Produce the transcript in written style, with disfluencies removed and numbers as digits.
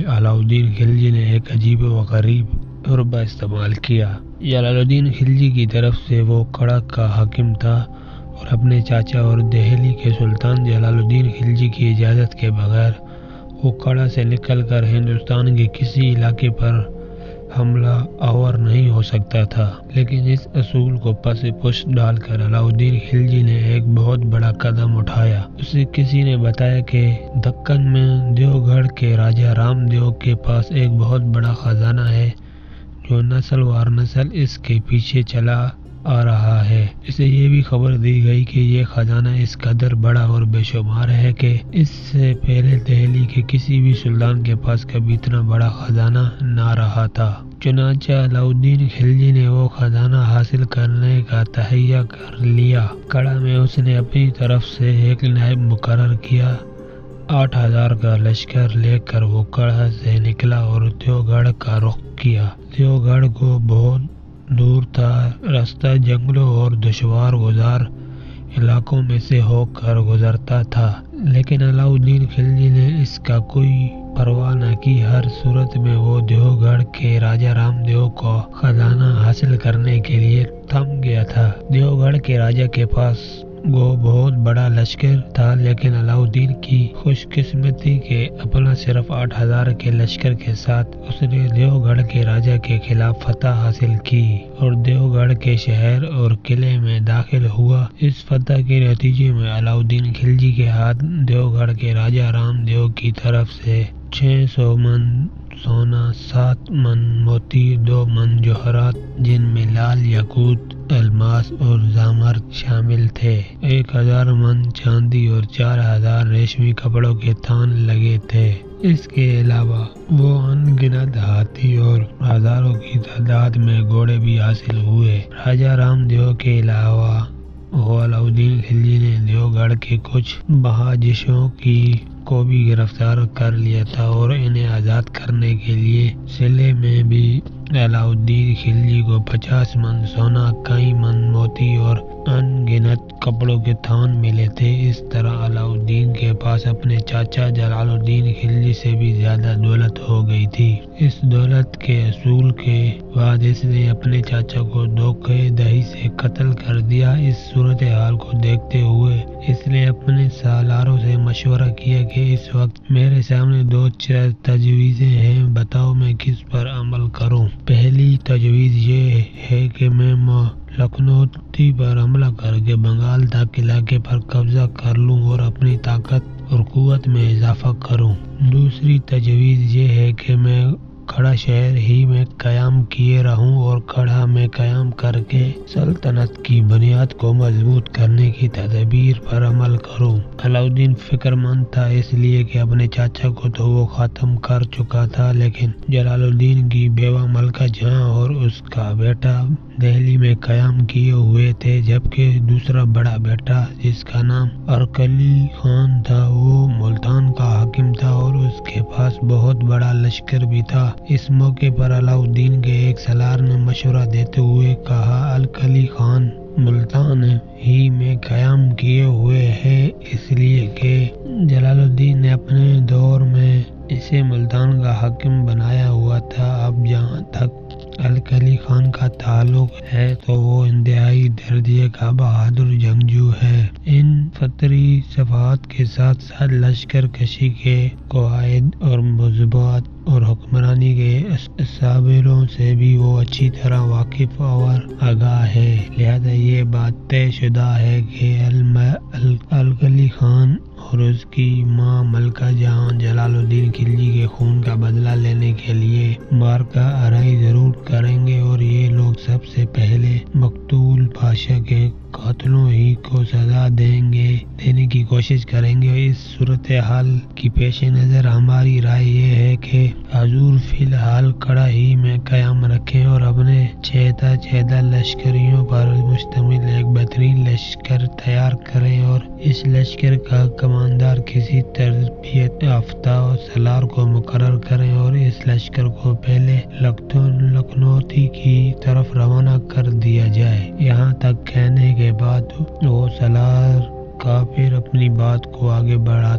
अलाउद्दीन खिलजी ने एक अजीब व गरीब रुतबा इस्तेमाल किया। जलालुद्दीन खिलजी की तरफ से वो कड़क का हाकिम था और अपने चाचा और दिल्ली के सुल्तान जलालुद्दीन खिलजी की इजाज़त के बगैर वो कड़ा से निकलकर हिंदुस्तान के किसी इलाके पर हमला आवर नहीं हो सकता था। लेकिन इस असूल को पसे पुश डालकर अलाउद्दीन खिलजी ने एक बहुत बड़ा कदम उठाया। उसे किसी ने बताया कि दक्कन में देवगढ़ के राजा रामदेव के पास एक बहुत बड़ा खजाना है जो नस्ल वार नस्ल इसके पीछे चला आ रहा है। इसे ये भी खबर दी गई कि ये खजाना इस कदर बड़ा और बेशुमार है कि इससे पहले दिल्ली के किसी भी सुल्तान के पास कभी इतना बड़ा खजाना ना रहा था। चुनांचे अलाउद्दीन खिलजी ने वो खजाना हासिल करने का तहैया कर लिया। कड़ा में उसने अपनी तरफ से एक नायब मुकर्रर किया। 8000 का लश्कर लेकर वो कड़ा से निकला और देवगढ़ का रुख किया। देवगढ़ को बहुत दूर था। रास्ता जंगलों और दुश्वार गुजार इलाकों में से होकर गुजरता था, लेकिन अलाउद्दीन खिलजी ने इसका कोई परवाह न की। हर सूरत में वो देवगढ़ के राजा रामदेव को खजाना हासिल करने के लिए थम गया था। देवगढ़ के राजा के पास वो बहुत बड़ा लश्कर था, लेकिन अलाउद्दीन की खुशकिस्मती के अपना सिर्फ 8000 के लश्कर के साथ उसने देवगढ़ के राजा के खिलाफ फतह हासिल की और देवगढ़ के शहर और किले में दाखिल हुआ। इस फतह के नतीजे में अलाउद्दीन खिलजी के हाथ देवगढ़ के राजा रामदेव की तरफ से 600 मन सोना, 7 मन मोती, 2 मन जौहरात जिनमें लाल याकूत, अलमास और जामर शामिल थे, 1000 मन चांदी और 4000 रेशमी कपड़ों के थान लगे थे। इसके अलावा वो अनगिनत हाथी और हजारों की तादाद में घोड़े भी हासिल हुए। राजा रामदेव के अलावा वो अलाउद्दीन खिलजी ने देवगढ़ के कुछ बहाजिशों को भी गिरफ्तार कर लिया था और इन्हें आज़ाद करने के लिए सिले में भी अलाउद्दीन खिलजी को 50 मन सोना, कई मन मोती और अनगिनत कपड़ों के थान मिले थे। इस तरह अलाउद्दीन के पास अपने चाचा जलालुद्दीन खिलजी से भी ज्यादा दौलत हो गई थी। इस दौलत के असूल के बाद इसने अपने चाचा को धोखे दही से कत्ल कर दिया। इस सूरत हाल को देखते हुए इसने अपने सालारों से मशवरा किया कि इस वक्त मेरे सामने 2 तजवीज़ें हैं, बताओ मैं किस पर अमल करूं। पहली तजवीज़ ये है कि मैं लखनौती पर हमला करके बंगाल तक इलाके पर कब्जा कर लूं और अपनी ताकत और कुव्वत में इजाफा करूं। दूसरी तजवीज़ ये है कि मैं कड़ा शहर ही में कयाम किए रहूं और कड़ा में कयाम करके सल्तनत की बुनियाद को मजबूत करने की तदबीर पर अमल करूं। अलाउद्दीन फिक्रमंद था इसलिए कि अपने चाचा को तो वो खत्म कर चुका था, लेकिन जलालुद्दीन की बेवा मलका जहां और उसका बेटा दिल्ली में कयाम किए हुए थे, जबकि दूसरा बड़ा बेटा जिसका नाम अरकली खान था वो मुल्तान का हाकिम था और उसके पास बहुत बड़ा लश्कर भी था। इस मौके पर अलाउद्दीन के एक सलार ने मशवरा देते हुए कहा, अरकली खान मुल्तान ही में कयाम किए हुए है इसलिए कि जलालुद्दीन ने अपने दौर में इसे मुल्तान का हाकिम बनाया हुआ था। अब जहाँ तक अरकली खान का ताल्लुक है तो वो इंतहाई दर्जे का बहादुर जंगजू है। इन फतरी सफात के साथ साथ लश्कर कशी के कवायद और मज़बूत और हुक्मरानी के साबिरों से भी वो अच्छी तरह वाकिफ और आगाह है। लिहाजा ये बात तय शुदा है कि अरकली खान और उसकी माँ मलका जहां जलालुद्दीन खिलजी के खून का बदला लेने के लिए मार्का आराई जरूर करेंगे और ये लोग सबसे पहले मकतूल पाशा के कातिलों ही को सजा देने की कोशिश करेंगे। इस सूरत हाल की पेश नज़र हमारी राय ये है कि हजूर फिलहाल कड़ा ही में कयाम रखें और अपने चेहदा लश्करियों पर मुश्तमिल एक बेहतरीन लश्कर तैयार करें और इस लश्कर का कमांडर किसी तरबियत याफ्ता सलार को मुकर्रर करें और इस लश्कर को पहले लखनौती की तरफ रवाना कर दिया जाए। यहाँ तक कहने के کے بعد وہ سالار کافر اپنی بات کو آگے بڑھاتا